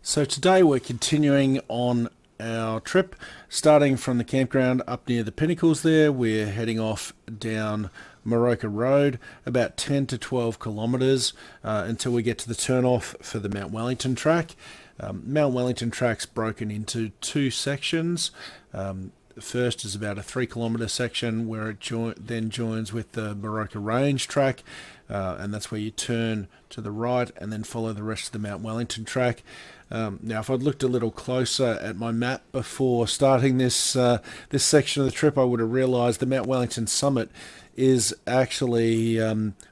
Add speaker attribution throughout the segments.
Speaker 1: So today we're continuing on our trip, starting from the campground up near the Pinnacles there. We're heading off down Moroka Rd, about 10 to 12 kilometres until we get to the turn-off for the Mt Wellington Track. Mt Wellington Track's broken into two sections. The first is about a 3-kilometre section where it then joins with the Moroka Rd track, and that's where you turn to the right and then follow the rest of the Mt Wellington Track. Now, if I'd looked a little closer at my map before starting this this section of the trip, I would have realised the Mt Wellington summit is actually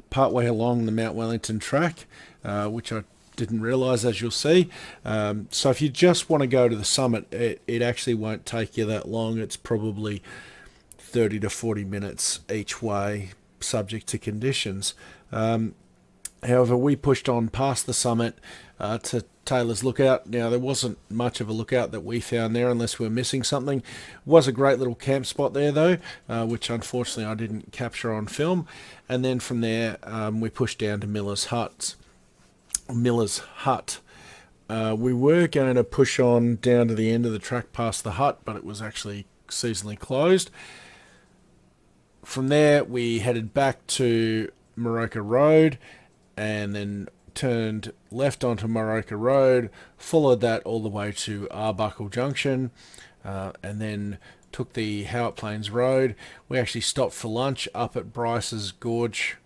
Speaker 1: partway along the Mt Wellington Track, which I didn't realise, as you'll see. So if you just want to go to the summit, it actually won't take you that long. It's probably 30 to 40 minutes each way, subject to conditions. However, we pushed on past the summit to Taylor's Lookout. Now, there wasn't much of a lookout that we found there unless we were missing something. It was a great little camp spot there, though, which unfortunately I didn't capture on film. And then from there, we pushed down to Miller's Hut. We were going to push on down to the end of the track past the hut, but it was actually seasonally closed. From there, we headed back to Moroka Rd and then turned left onto Moroka Rd, followed that all the way to Arbuckle Junction, and then took the Howitt Plains Rd. We actually stopped for lunch up at Bryces Gorge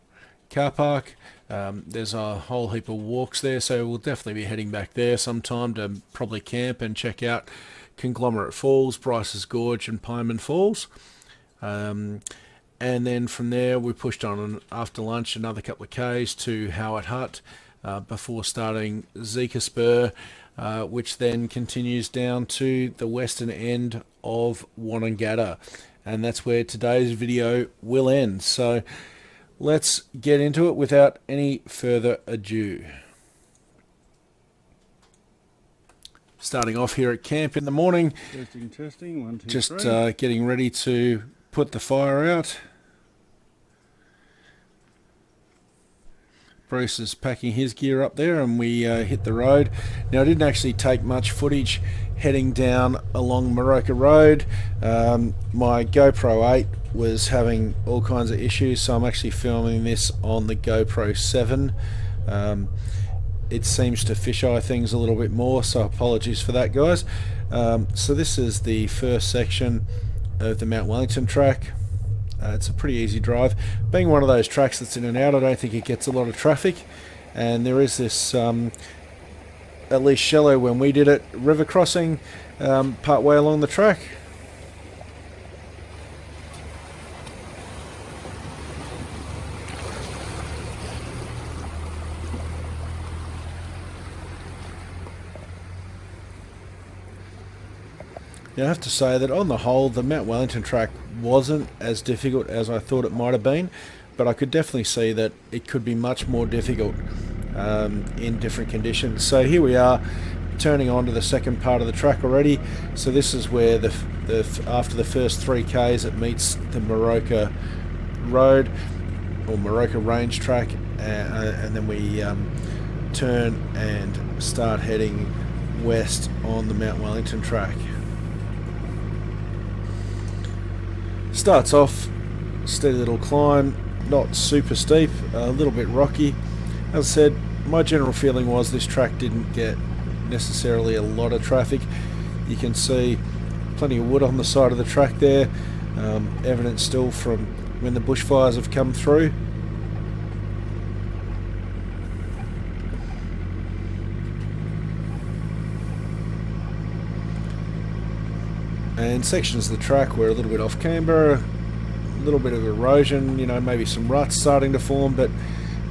Speaker 1: car park. There's a whole heap of walks there, so we'll definitely be heading back there sometime to probably camp and check out Conglomerate Falls, Bryces Gorge and Pineman Falls. And then from there we pushed on after lunch another couple of k's to Howitt Hut before starting Zeka Spur, which then continues down to the western end of Wonnangatta, and that's where today's video will end. So let's get into it without any further ado. Starting off here at camp in the morning.
Speaker 2: Testing, 1, 2,
Speaker 1: just
Speaker 2: 3.
Speaker 1: Getting ready to put the fire out. Bruce is packing his gear up there and we hit the road. Now, I didn't actually take much footage heading down along Moroka Rd. My GoPro 8 was having all kinds of issues, so I'm actually filming this on the GoPro 7. It seems to fisheye things a little bit more, so apologies for that, guys. So this is the first section of the Mt Wellington Track. It's a pretty easy drive. Being one of those tracks that's in and out, I don't think it gets a lot of traffic, and there is this at least shallow when we did it river crossing part way along the track. Now, I have to say that on the whole, the Mt Wellington Track wasn't as difficult as I thought it might have been, but I could definitely see that it could be much more difficult in different conditions. So here we are, turning on to the second part of the track already. So this is where after the first 3 k's it meets the Moroka Rd or Moroka Range Track, and then we turn and start heading west on the Mt Wellington Track. Starts off steady little climb, not super steep, a little bit rocky. As I said, my general feeling was this track didn't get necessarily a lot of traffic. You can see plenty of wood on the side of the track there, evidence still from when the bushfires have come through. And sections of the track were a little bit off camber, a little bit of erosion, you know, maybe some ruts starting to form, but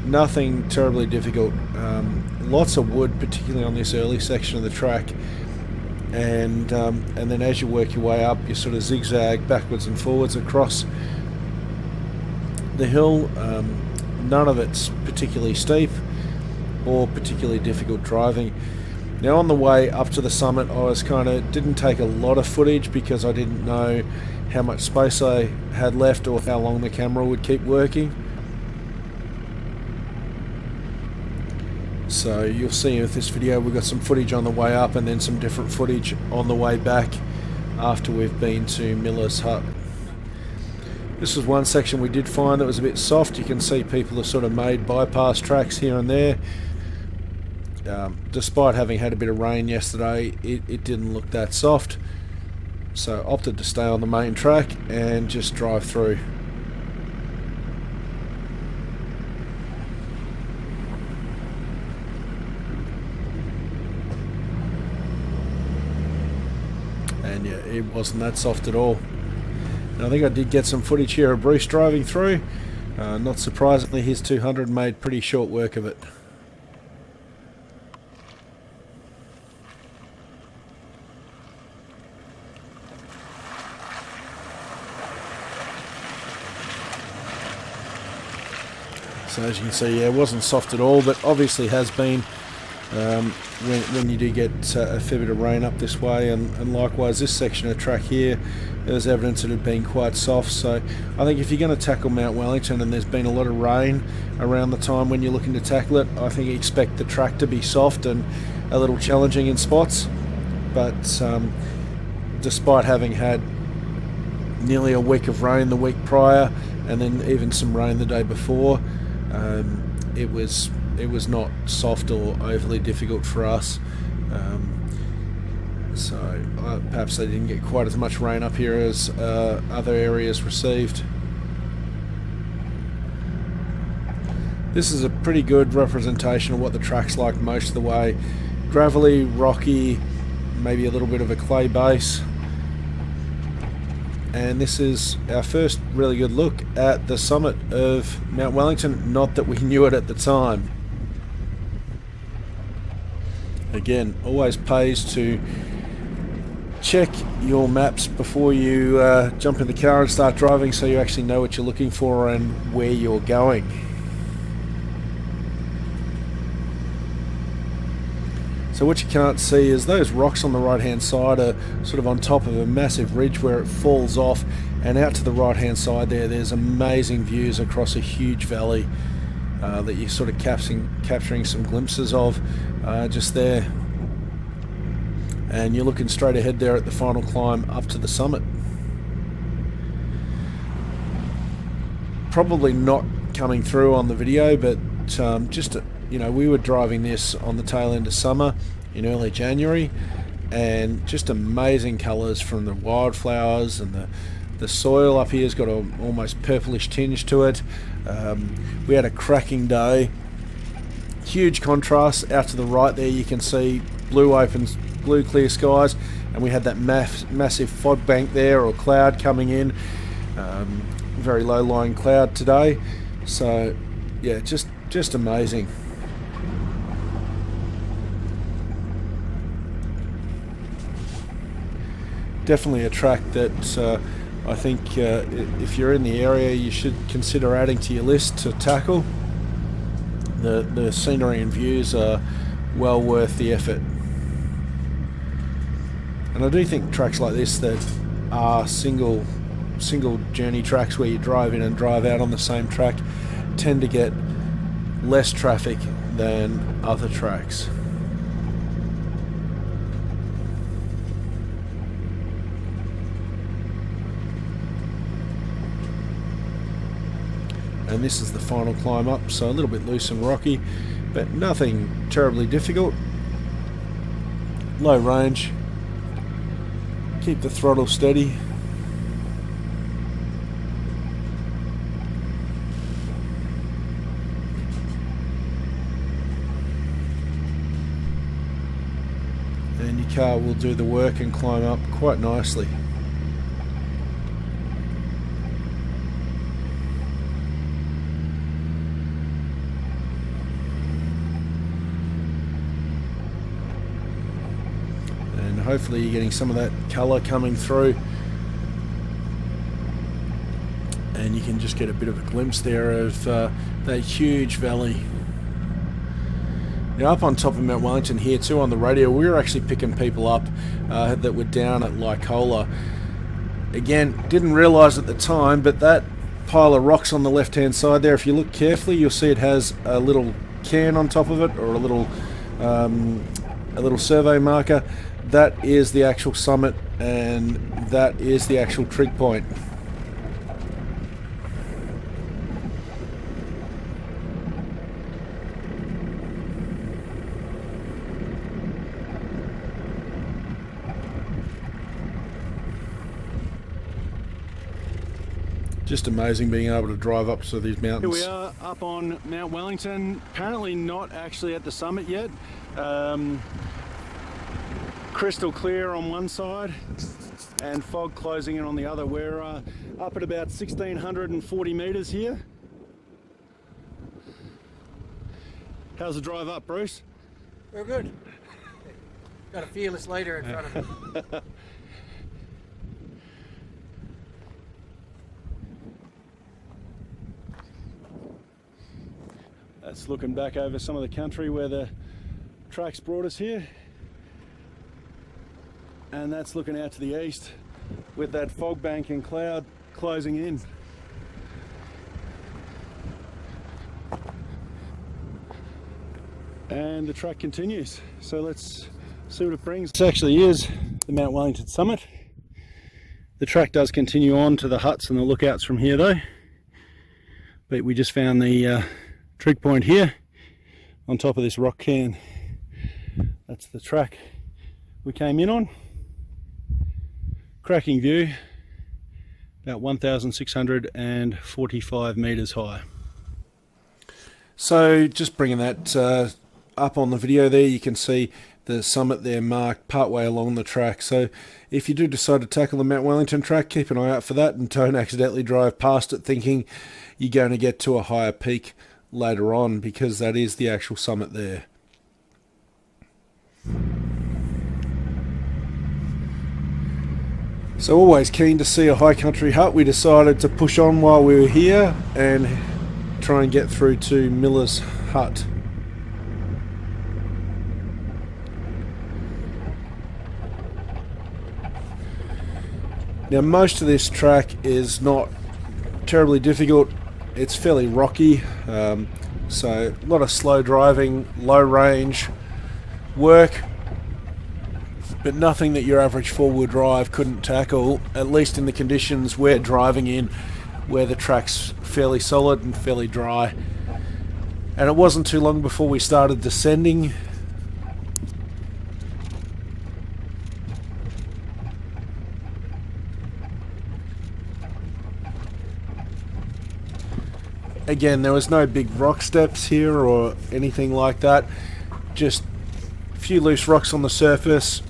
Speaker 1: nothing terribly difficult. Lots of wood, particularly on this early section of the track, and then as you work your way up, you sort of zigzag backwards and forwards across the hill. None of it's particularly steep or particularly difficult driving. Now, on the way up to the summit, I was didn't take a lot of footage because I didn't know how much space I had left or how long the camera would keep working. So So you'll see with this video we've got some footage on the way up and then some different footage on the way back after we've been to Miller's Hut. This was one section we did find that was a bit soft. You can see people have sort of made bypass tracks here and there. Despite having had a bit of rain yesterday, it didn't look that soft. So opted to stay on the main track and just drive through. And yeah, it wasn't that soft at all. And I think I did get some footage here of Bruce driving through. Not surprisingly, his 200 made pretty short work of it. So as you can see, yeah, it wasn't soft at all, but obviously has been when you do get a fair bit of rain up this way, and likewise this section of track here, there's evidence it had been quite soft. So I think if you're going to tackle Mt Wellington and there's been a lot of rain around the time when you're looking to tackle it, I think you expect the track to be soft and a little challenging in spots. But despite having had nearly a week of rain the week prior and then even some rain the day before, it was not soft or overly difficult for us. So perhaps they didn't get quite as much rain up here as other areas received. This is a pretty good representation of what the track's like most of the way. Gravelly, rocky, maybe a little bit of a clay base. And this is our first really good look at the summit of Mt Wellington, not that we knew it at the time. Again, always pays to check your maps before you jump in the car and start driving, so you actually know what you're looking for and where you're going. So what you can't see is those rocks on the right hand side are sort of on top of a massive ridge where it falls off, and out to the right hand side there's amazing views across a huge valley that you're sort of capturing some glimpses of just there. And you're looking straight ahead there at the final climb up to the summit. Probably not coming through on the video, but just you know, we were driving this on the tail end of summer in early January, and just amazing colours from the wildflowers, and the soil up here has got an almost purplish tinge to it. We had a cracking day. Huge contrast. Out to the right there you can see blue clear skies, and we had that massive fog bank there, or cloud coming in, very low lying cloud today. So yeah, just amazing. Definitely a track that I think if you're in the area you should consider adding to your list to tackle. The scenery and views are well worth the effort. And I do think tracks like this that are single journey tracks where you drive in and drive out on the same track tend to get less traffic than other tracks. And this is the final climb up, so a little bit loose and rocky, but nothing terribly difficult. Low range. Keep the throttle steady. And your car will do the work and climb up quite nicely. Hopefully you're getting some of that colour coming through, and you can just get a bit of a glimpse there of that huge valley. Now up on top of Mt Wellington here too, on the radio we were actually picking people up that were down at Lycola. Again, didn't realise at the time, but that pile of rocks on the left hand side there, if you look carefully you'll see it has a little cairn on top of it, or a little survey marker. That is the actual summit, and that is the actual trig point. Just amazing being able to drive up to these mountains.
Speaker 2: Here we are up on Mt Wellington, apparently not actually at the summit yet. Crystal clear on one side and fog closing in on the other. We're up at about 1,640 metres here. How's the drive up, Bruce?
Speaker 3: We're good. Got a fearless leader in front of me.
Speaker 2: That's looking back over some of the country where the track's brought us here. And that's looking out to the east with that fog bank and cloud closing in. And the track continues. So let's see what it brings. This actually is the Mt Wellington summit. The track does continue on to the huts and the lookouts from here though. But we just found the trig point here on top of this rock cairn. That's the track we came in on. Cracking view, about 1,645 metres high.
Speaker 1: So just bringing that up on the video there, you can see the summit there marked partway along the track. So if you do decide to tackle the Mt Wellington track, keep an eye out for that and don't accidentally drive past it thinking you're going to get to a higher peak later on, because that is the actual summit there. So always keen to see a high country hut, we decided to push on while we were here and try and get through to Miller's Hut. Now most of this track is not terribly difficult. It's fairly rocky, so a lot of slow driving, low range work, but nothing that your average four-wheel drive couldn't tackle, at least in the conditions we're driving in, where the track's fairly solid and fairly dry. And it wasn't too long before we started descending. Again, there was no big rock steps here or anything like that, just a few loose rocks on the surface.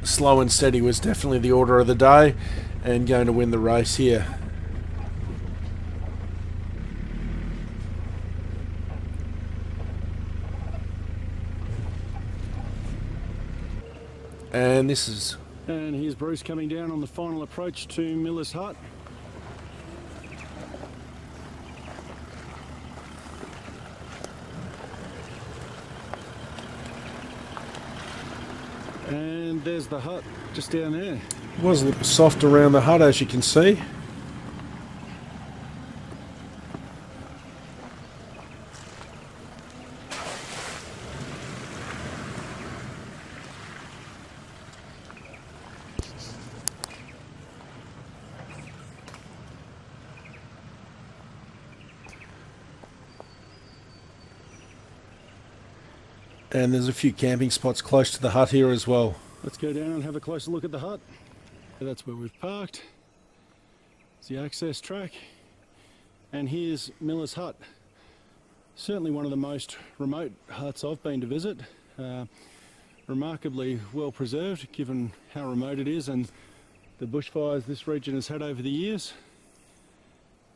Speaker 1: Slow and steady was definitely the order of the day and going to win the race here. And this is...
Speaker 2: And here's Bruce coming down on the final approach to Miller's Hut. And there's the hut just down there.
Speaker 1: It was a little soft around the hut, as you can see. And there's a few camping spots close to the hut here as well.
Speaker 2: Let's go down and have a closer look at the hut. That's where we've parked. It's the access track. And here's Miller's Hut. Certainly one of the most remote huts I've been to visit. Remarkably well preserved given how remote it is and the bushfires this region has had over the years.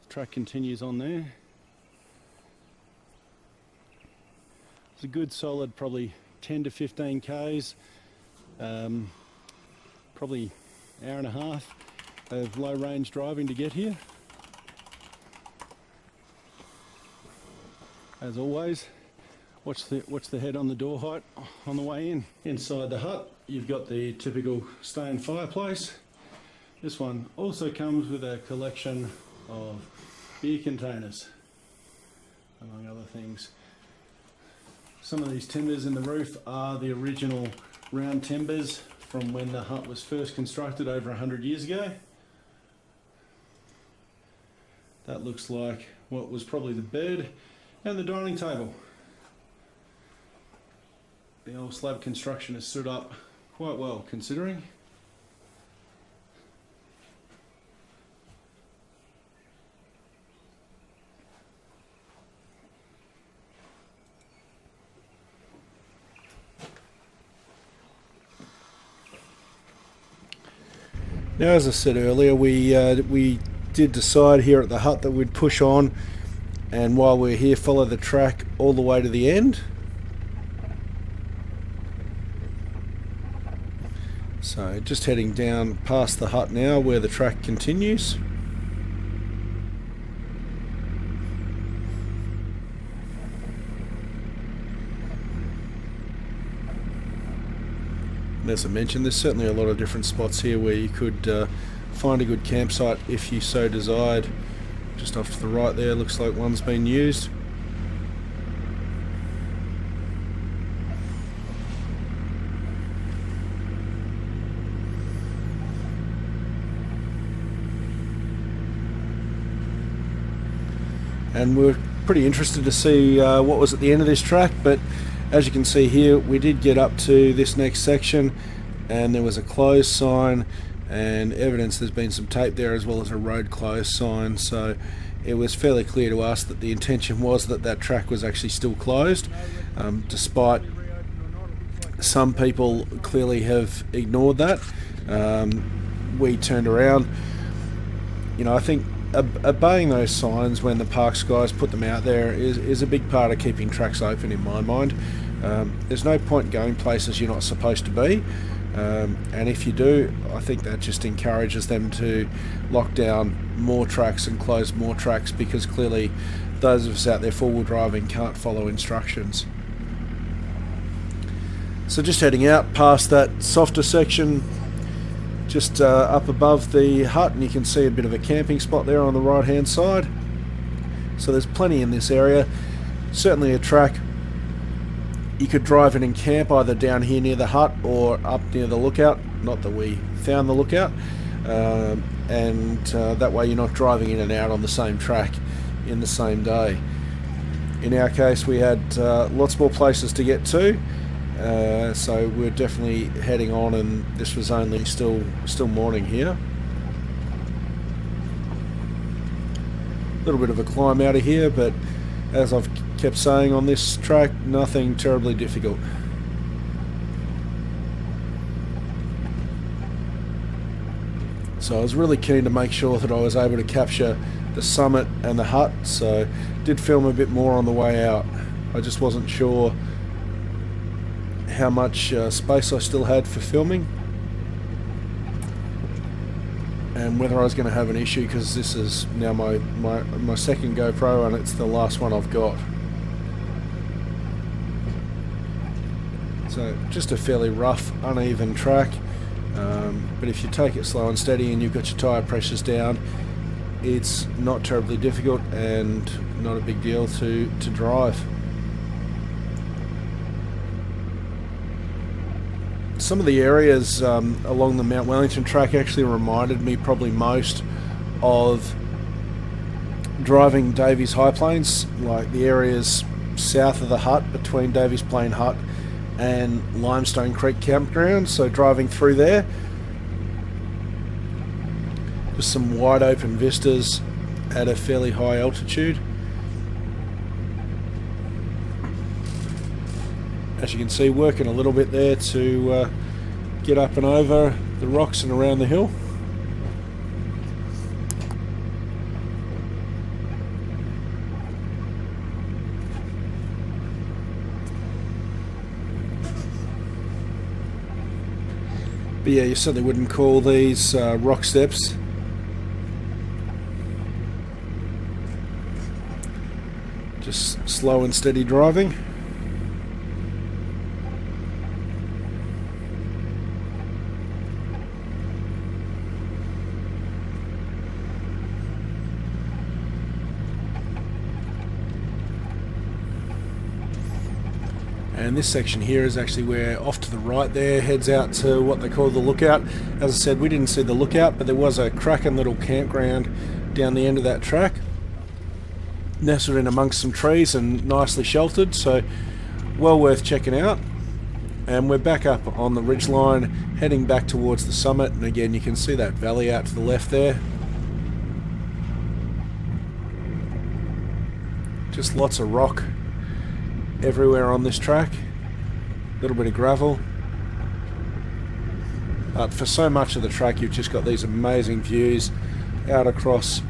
Speaker 2: The track continues on there. It's a good solid probably 10 to 15 k's, probably hour and a half of low range driving to get here. As always, watch the head on the door height on the way in. Inside the hut you've got the typical stone fireplace. This one also comes with a collection of beer containers. among other things. Some of these timbers in the roof are the original round timbers from when the hut was first constructed over 100 years ago. That looks like what was probably the bed and the dining table. The old slab construction has stood up quite well considering.
Speaker 1: Now, as I said earlier, we did decide here at the hut that we'd push on, and while we're here, follow the track all the way to the end. So just heading down past the hut now where the track continues. And as I mentioned, there's certainly a lot of different spots here where you could find a good campsite if you so desired. Just off to the right there, looks like one's been used. And we're pretty interested to see what was at the end of this track, but as you can see here, we did get up to this next section and there was a closed sign and evidence there's been some tape there as well as a road closed sign, so it was fairly clear to us that the intention was that that track was actually still closed, despite some people clearly have ignored that. We turned around. You know, I think obeying those signs when the parks guys put them out there is a big part of keeping tracks open in my mind. There's no point going places you're not supposed to be, and if you do, I think that just encourages them to lock down more tracks and close more tracks, because clearly those of us out there four-wheel driving can't follow instructions. So just heading out past that softer section, just up above the hut, and you can see a bit of a camping spot there on the right hand side. So there's plenty in this area, certainly a track you could drive in and camp either down here near the hut or up near the lookout, not that we found the lookout, and that way you're not driving in and out on the same track in the same day. In our case, we had lots more places to get to, so we're definitely heading on, and this was only still morning here. A little bit of a climb out of here, but as I've kept saying on this track, nothing terribly difficult. So I was really keen to make sure that I was able to capture the summit and the hut, so did film a bit more on the way out. I just wasn't sure how much space I still had for filming and whether I was going to have an issue, because this is now my second GoPro and it's the last one I've got. So just a fairly rough, uneven track, but if you take it slow and steady and you've got your tyre pressures down, it's not terribly difficult and not a big deal to drive. Some of the areas along the Mt Wellington Track actually reminded me probably most of driving Davies High Plains, like the areas south of the hut between Davies Plain Hut and Limestone Creek Campground, so driving through there. Just some wide open vistas at a fairly high altitude. As you can see, working a little bit there to get up and over the rocks and around the hill. But yeah, you certainly wouldn't call these rock steps. Just slow and steady driving. And this section here is actually where off to the right there heads out to what they call the lookout. As I said, we didn't see the lookout, but there was a cracking little campground down the end of that track, nestled in amongst some trees and nicely sheltered, so well worth checking out. And we're back up on the ridgeline heading back towards the summit, and again you can see that valley out to the left there. Just lots of rock everywhere on this track, a little bit of gravel, but for so much of the track you've just got these amazing views out across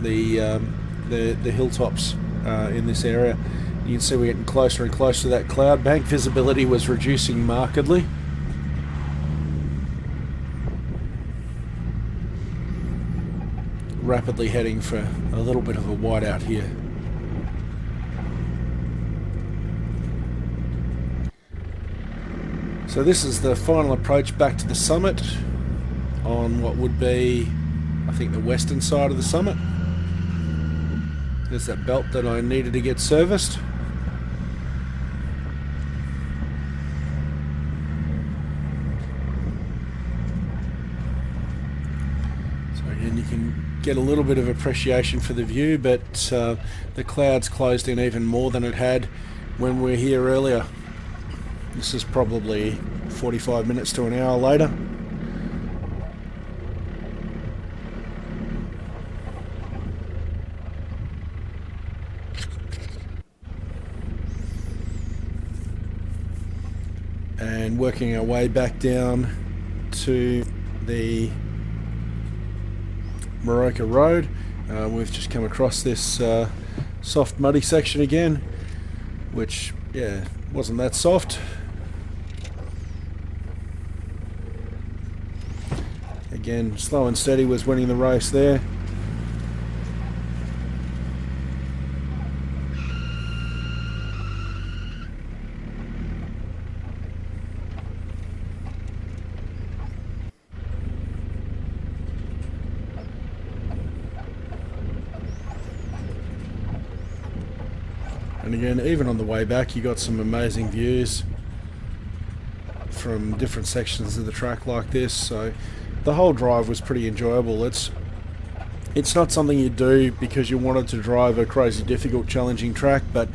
Speaker 1: the hilltops in this area. You can see we're getting closer and closer to that cloud bank. Visibility was reducing markedly. Rapidly heading for a little bit of a whiteout here. So this is the final approach back to the summit on what would be, I think, the western side of the summit. There's that belt that I needed to get serviced. So again, you can get a little bit of appreciation for the view, but the clouds closed in even more than it had when we were here earlier. This is probably 45 minutes to an hour later. And working our way back down to the Moroka Rd. We've just come across this soft muddy section again, which, yeah, wasn't that soft. Again, slow and steady was winning the race there. And again, even on the way back, you got some amazing views from different sections of the track like this. So the whole drive was pretty enjoyable. It's not something you do because you wanted to drive a crazy difficult challenging track, but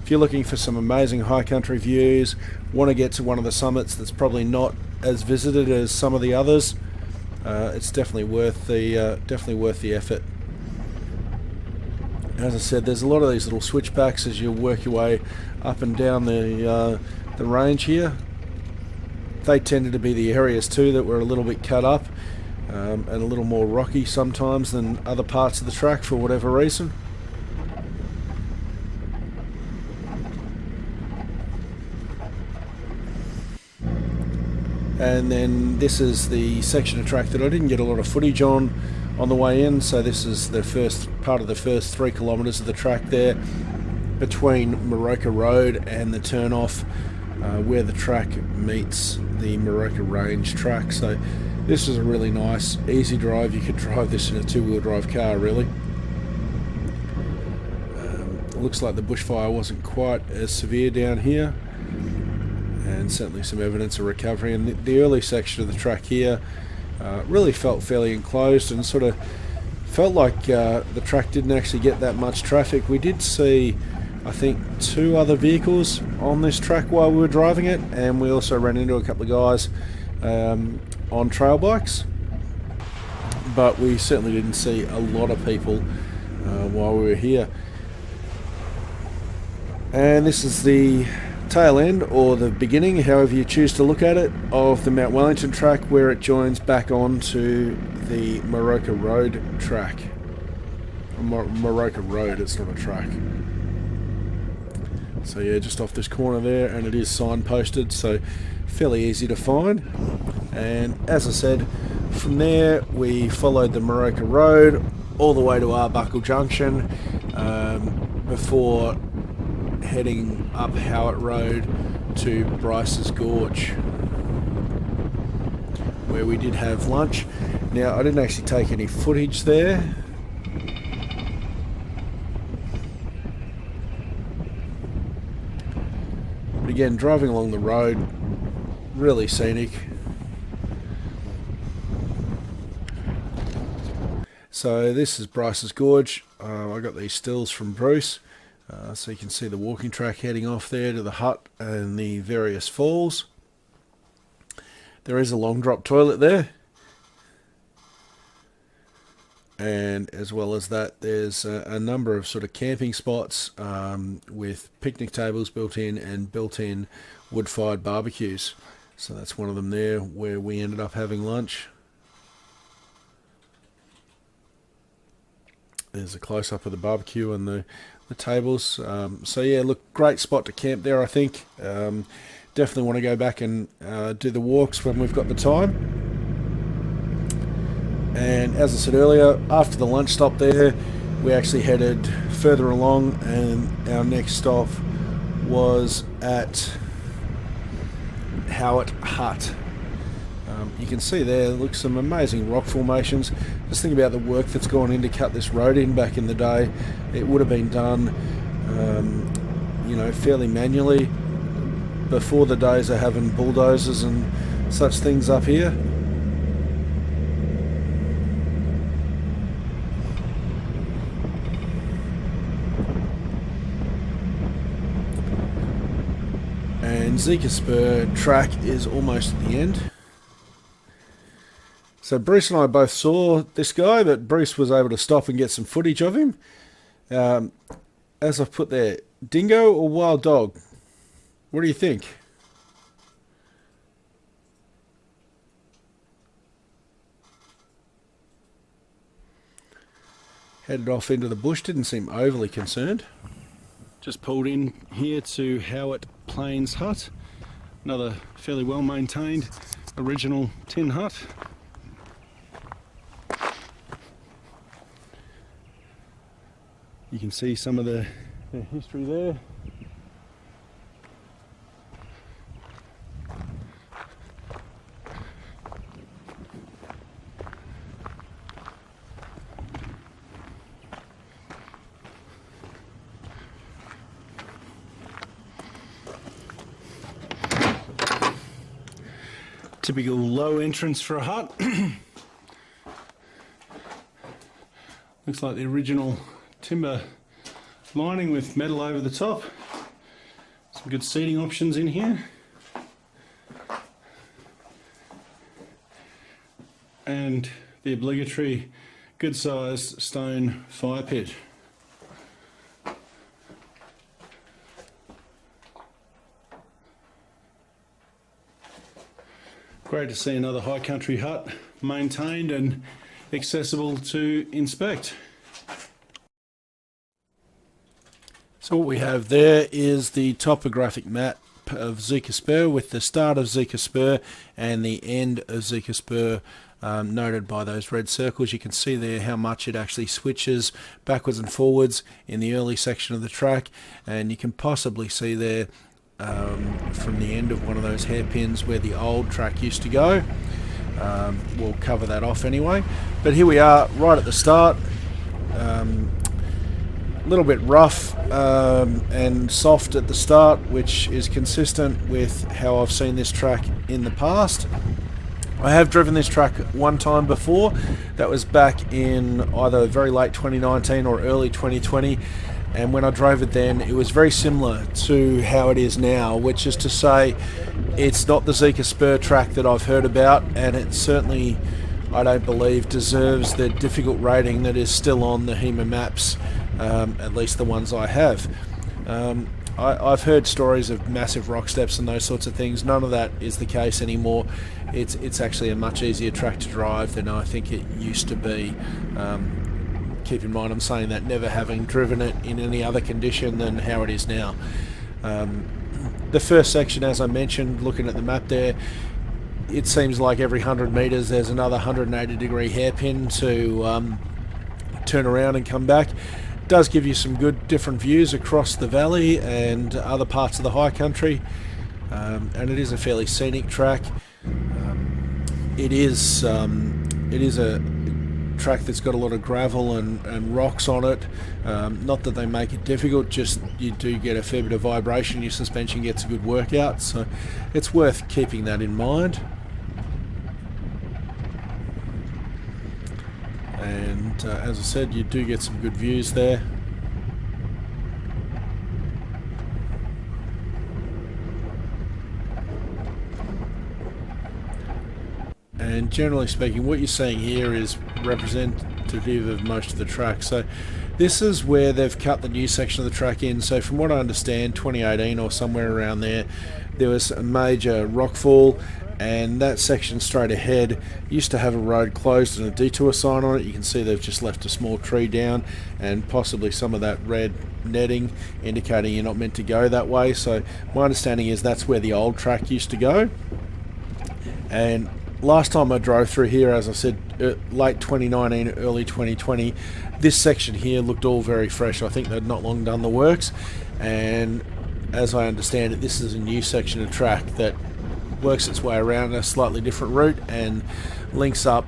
Speaker 1: if you're looking for some amazing high country views, want to get to one of the summits that's probably not as visited as some of the others, it's definitely worth the effort. As I said, there's a lot of these little switchbacks as you work your way up and down the range here. They tended to be the areas too that were a little bit cut up and a little more rocky sometimes than other parts of the track for whatever reason. And then this is the section of track that I didn't get a lot of footage on the way in, so this is the first part of the first 3 kilometres of the track there between Moroka Rd and the turn off where the track meets the Moroka Range track. So this is a really nice easy drive. You could drive this in a 2-wheel drive car really. Looks like the bushfire wasn't quite as severe down here, and certainly some evidence of recovery. And the early section of the track here really felt fairly enclosed and sort of felt like the track didn't actually get that much traffic. We did see, I think, 2 other vehicles on this track while we were driving it, and we also ran into a couple of guys on trail bikes, but we certainly didn't see a lot of people while we were here. And this is the tail end, or the beginning, however you choose to look at it, of the Mt Wellington Track, where it joins back onto the Moroka Rd track. Moroka Rd, it's not a track. So yeah, just off this corner there, and it is signposted, so fairly easy to find. And as I said, from there we followed the Moroka Rd all the way to Arbuckle Junction before heading up Howitt Road to Bryces Gorge, where we did have lunch. Now, I didn't actually take any footage there, but again, driving along the road, really scenic. So this is Bryces Gorge. I got these stills from Bruce, so you can see the walking track heading off there to the hut and the various falls. There is a long drop toilet there, and as well as that, there's a number of sort of camping spots with picnic tables built in and built-in wood-fired barbecues. So that's one of them there where we ended up having lunch. There's a close-up of the barbecue and the tables. So yeah, look, great spot to camp there, I think. Definitely want to go back and do the walks when we've got the time. And as I said earlier, after the lunch stop there, we actually headed further along, and our next stop was at Howitt Hut. You can see there, look, some amazing rock formations. Just think about the work that's gone in to cut this road in back in the day. It would have been done, you know, fairly manually before the days of having bulldozers and such things up here. And Zeka Spur track is almost at the end. So Bruce and I both saw this guy, but Bruce was able to stop and get some footage of him. As I've put there, dingo or wild dog? What do you think? Headed off into the bush, didn't seem overly concerned.
Speaker 2: Just pulled in here to Howitt Plains Hut, another fairly well maintained original tin hut. You can see some of the history there. Typical low entrance for a hut. Looks like the original timber lining with metal over the top. Some good seating options in here. And the obligatory good sized stone fire pit. Great to see another high country hut maintained and accessible to inspect.
Speaker 1: So what we have there is the topographic map of Zeka Spur with the start of Zeka Spur and the end of Zeka Spur noted by those red circles. You can see there how much it actually switches backwards and forwards in the early section of the track, and you can possibly see there from the end of one of those hairpins where the old track used to go. We'll cover that off anyway, but here we are right at the start. A little bit rough and soft at the start, which is consistent with how I've seen this track in the past. I have driven this track one time before. That was back in either very late 2019 or early 2020, and when I drove it then, it was very similar to how it is now, which is to say it's not the Zeka Spur track that I've heard about, and it certainly, I don't believe, deserves the difficult rating that is still on the HEMA maps, at least the ones I have. I've heard stories of massive rock steps and those sorts of things. None of that is the case anymore. It's actually a much easier track to drive than I think it used to be. Keep in mind, I'm saying that never having driven it in any other condition than how it is now. The first section, as I mentioned, looking at the map there, it seems like every 100 metres there's another 180 degree hairpin to turn around and come back. It does give you some good different views across the valley and other parts of the high country, and it is a fairly scenic track. It is a track that's got a lot of gravel and rocks on it. Not that they make it difficult, just you do get a fair bit of vibration, your suspension gets a good workout, so it's worth keeping that in mind. And as I said, you do get some good views there. And generally speaking, what you're seeing here is representative of most of the track. So this is where they've cut the new section of the track in. So from what I understand, 2018 or somewhere around there was a major rockfall, and that section straight ahead used to have a road closed and a detour sign on it. You can see they've just left a small tree down and possibly some of that red netting indicating you're not meant to go that way. So my understanding is that's where the old track used to go. And last time I drove through here, as I said, late 2019, early 2020, this section here looked all very fresh. I think they'd not long done the works, and as I understand it, this is a new section of track that works its way around a slightly different route and links up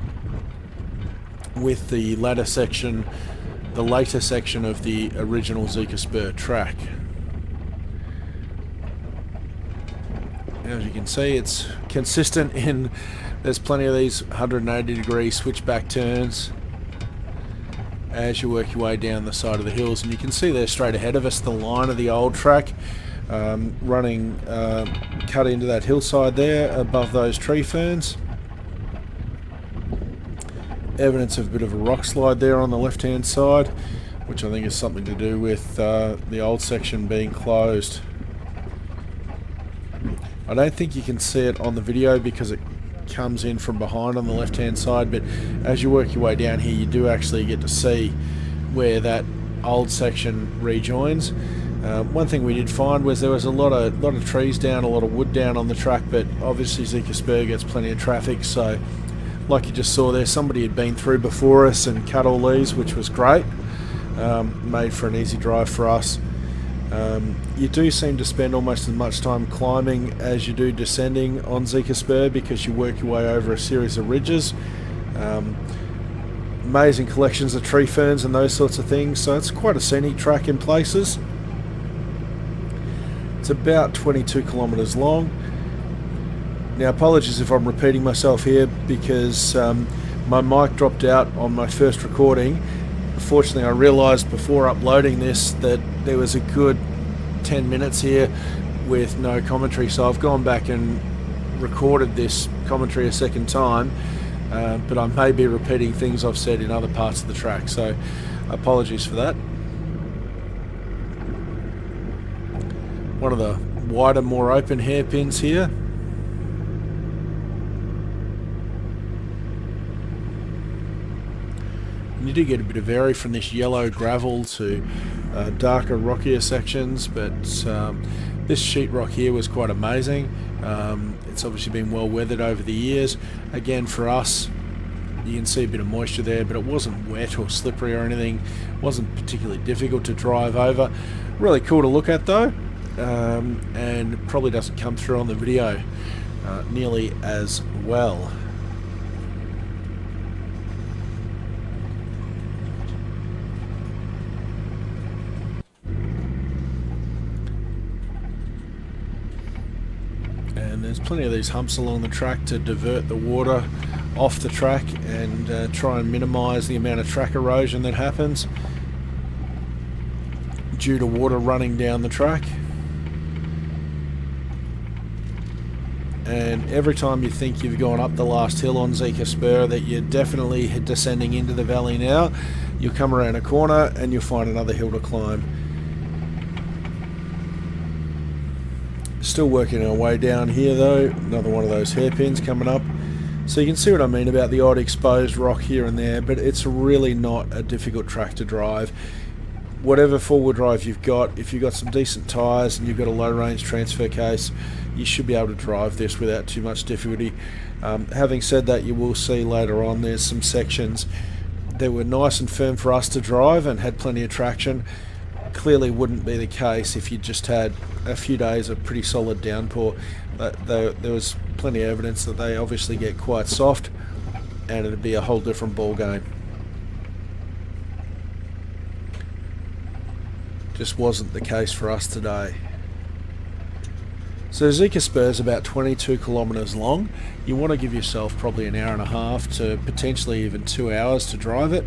Speaker 1: with the later section of the original Zeka Spur track. As you can see, it's consistent in there's plenty of these 180-degree switchback turns as you work your way down the side of the hills, and you can see there straight ahead of us the line of the old track running cut into that hillside there above those tree ferns. Evidence of a bit of a rock slide there on the left hand side, which I think is something to do with the old section being closed. I don't think you can see it on the video because it comes in from behind on the left hand side, but as you work your way down here you do actually get to see where that old section rejoins. One thing we did find was there was a lot of trees down, a lot of wood down on the track, but obviously Zeka Spur gets plenty of traffic, so like you just saw there, somebody had been through before us and cut all these, which was great. Made for an easy drive for us. You do seem to spend almost as much time climbing as you do descending on Zeka Spur because you work your way over a series of ridges. Amazing collections of tree ferns and those sorts of things, so it's quite a scenic track in places. It's about 22 kilometres long. Now apologies if I'm repeating myself here because my mic dropped out on my first recording. Fortunately, I realised before uploading this that there was a good 10 minutes here with no commentary, so I've gone back and recorded this commentary a second time, but I may be repeating things I've said in other parts of the track, so apologies for that. One of the wider, more open hairpins here. And you do get a bit of vary from this yellow gravel to darker, rockier sections, but this sheetrock here was quite amazing. It's obviously been well weathered over the years. Again, for us, you can see a bit of moisture there, but it wasn't wet or slippery or anything. It wasn't particularly difficult to drive over. Really cool to look at though, and probably doesn't come through on the video nearly as well. And there's plenty of these humps along the track to divert the water off the track and try and minimise the amount of track erosion that happens due to water running down the track. And every time you think you've gone up the last hill on Zeka Spur that you're definitely descending into the valley now, you'll come around a corner and you'll find another hill to climb. Still working our way down here though, another one of those hairpins coming up. So you can see what I mean about the odd exposed rock here and there, but it's really not a difficult track to drive. Whatever four-wheel drive you've got, if you've got some decent tyres and you've got a low-range transfer case, you should be able to drive this without too much difficulty. Having said that, you will see later on there's some sections that were nice and firm for us to drive and had plenty of traction. Clearly wouldn't be the case if you just had a few days of pretty solid downpour. There was plenty of evidence that they obviously get quite soft and it'd be a whole different ball game. Just wasn't the case for us today. So Zeka Spur is about 22 kilometres long. You want to give yourself probably an hour and a half to potentially even 2 hours to drive it.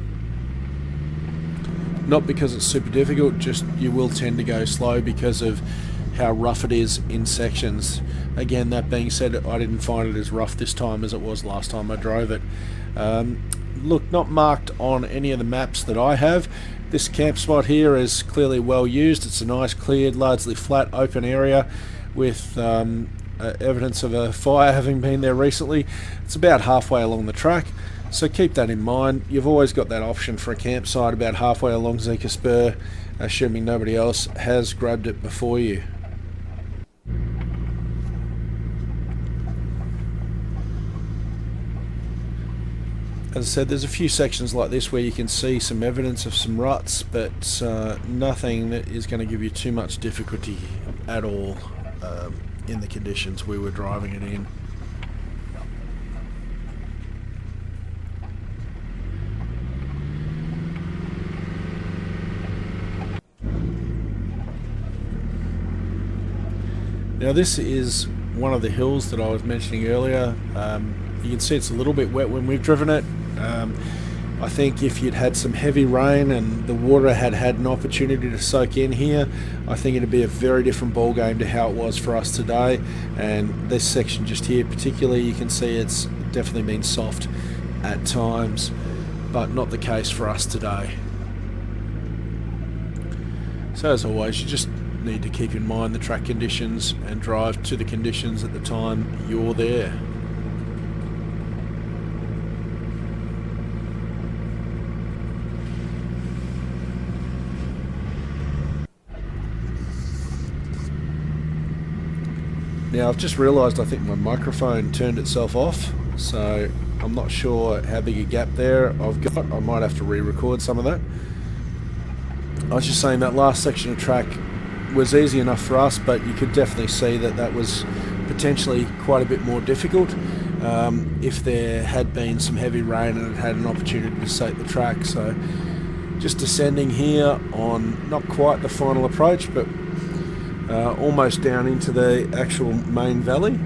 Speaker 1: Not because it's super difficult, just you will tend to go slow because of how rough it is in sections. Again, that being said, I didn't find it as rough this time as it was last time I drove it. Look, not marked on any of the maps that I have. This camp spot here is clearly well used. It's a nice, cleared, largely flat, open area with evidence of a fire having been there recently. It's about halfway along the track, so keep that in mind. You've always got that option for a campsite about halfway along Zeka Spur, assuming nobody else has grabbed it before you. As I said, there's a few sections like this where you can see some evidence of some ruts, but nothing that is going to give you too much difficulty at all in the conditions we were driving it in. Now this is one of the hills that I was mentioning earlier. You can see it's a little bit wet when we've driven it. I think if you'd had some heavy rain and the water had had an opportunity to soak in here, I think it'd be a very different ball game to how it was for us today. And this section just here particularly, you can see it's definitely been soft at times, but not the case for us today. So as always, you just need to keep in mind the track conditions and drive to the conditions at the time you're there. Now I've just realised I think my microphone turned itself off, so I'm not sure how big a gap there I've got. I might have to re-record some of that. I was just saying that last section of track was easy enough for us, but you could definitely see that that was potentially quite a bit more difficult if there had been some heavy rain and it had an opportunity to soak the track. So just descending here on not quite the final approach, but almost down into the actual main valley.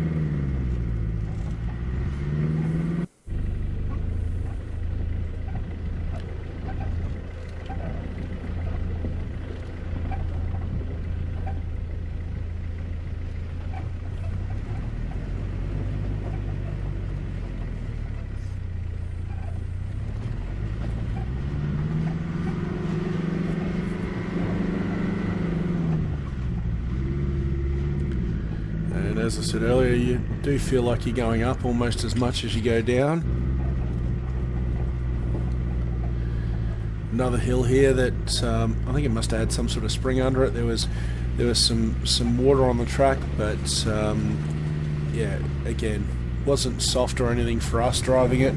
Speaker 1: As I said earlier, you do feel like you're going up almost as much as you go down. Another hill here that I think it must have had some sort of spring under it. There was some water on the track, but yeah, again, wasn't soft or anything for us driving it,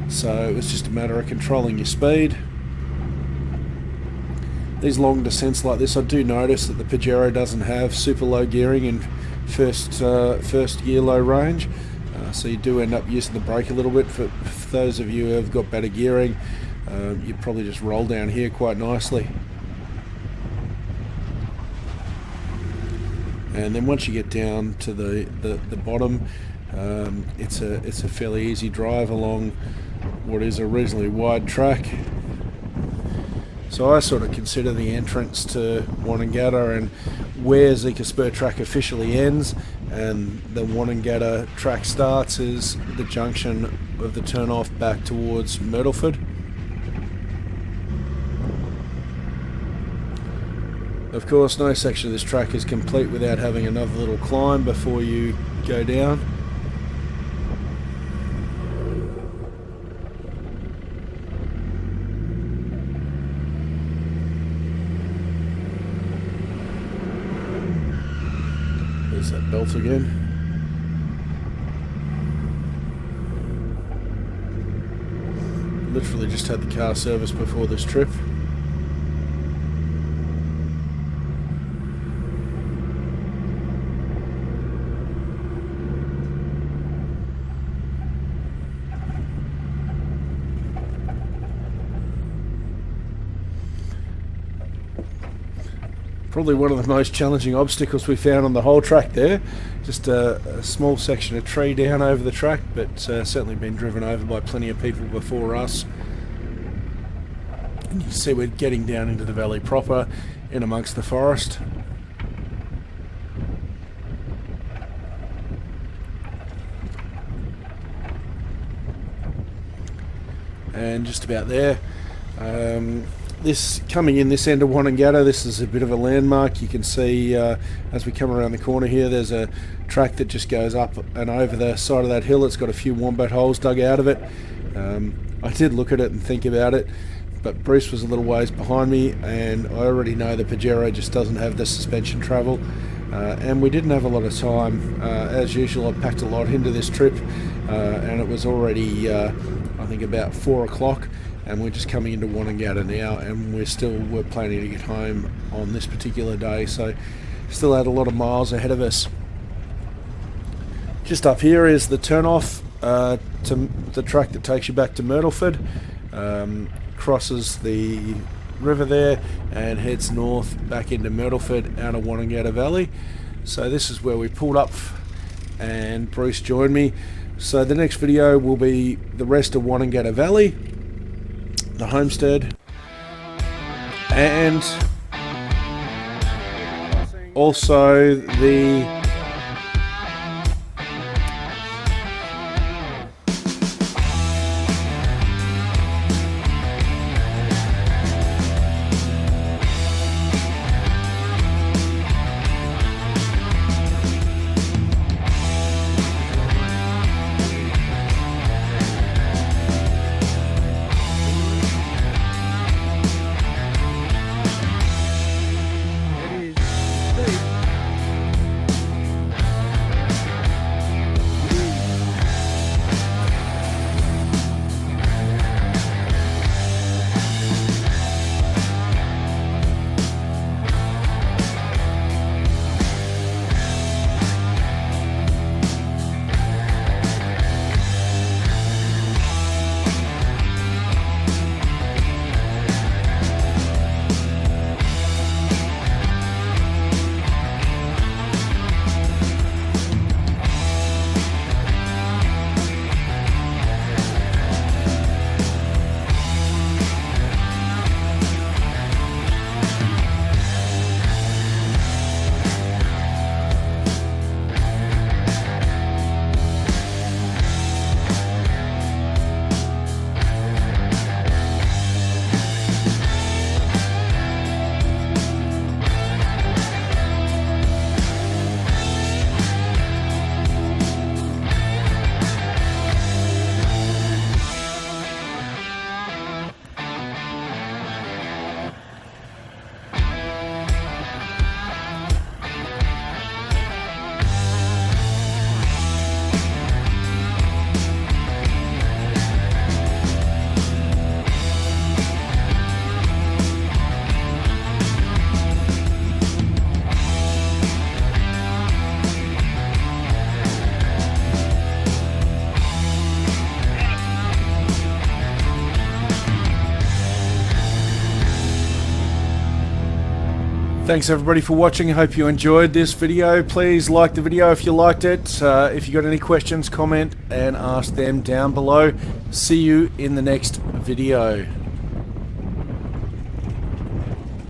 Speaker 1: so it was just a matter of controlling your speed. These long descents like this, I do notice that the Pajero doesn't have super low gearing in first gear low range, so you do end up using the brake a little bit. For those of you who have got better gearing, you probably just roll down here quite nicely. And then once you get down to the bottom, it's a fairly easy drive along what is a reasonably wide track. So I sort of consider the entrance to Wonnangatta and where Zeka Spur track officially ends and the Wonnangatta track starts is the junction of the turn-off back towards Myrtleford. Of course, no section of this track is complete without having another little climb before you go down. There's that belt again. Literally just had the car serviced before this trip. Probably one of the most challenging obstacles we found on the whole track there. Just a small section of tree down over the track, but certainly been driven over by plenty of people before us. And you can see we're getting down into the valley proper, in amongst the forest. And just about there. This coming in this end of Wonnangatta, this is a bit of a landmark. You can see as we come around the corner here, there's a track that just goes up and over the side of that hill. It's got a few wombat holes dug out of it. I did look at it and think about it, but Bruce was a little ways behind me, and I already know the Pajero just doesn't have the suspension travel, and we didn't have a lot of time. As usual, I packed a lot into this trip, and it was already I think about 4 o'clock, and we're just coming into Wonnangatta now, and we're planning to get home on this particular day, so still had a lot of miles ahead of us. Just up here is the turn-off to the track that takes you back to Myrtleford, crosses the river there and heads north back into Myrtleford out of Wonnangatta Valley. So this is where we pulled up, and Bruce joined me. So the next video will be the rest of Wonnangatta Valley, the homestead, and also the Thanks everybody for watching. I hope you enjoyed this video. Please like the video if you liked it. If you got any questions, comment and ask them down below. See you in the next video.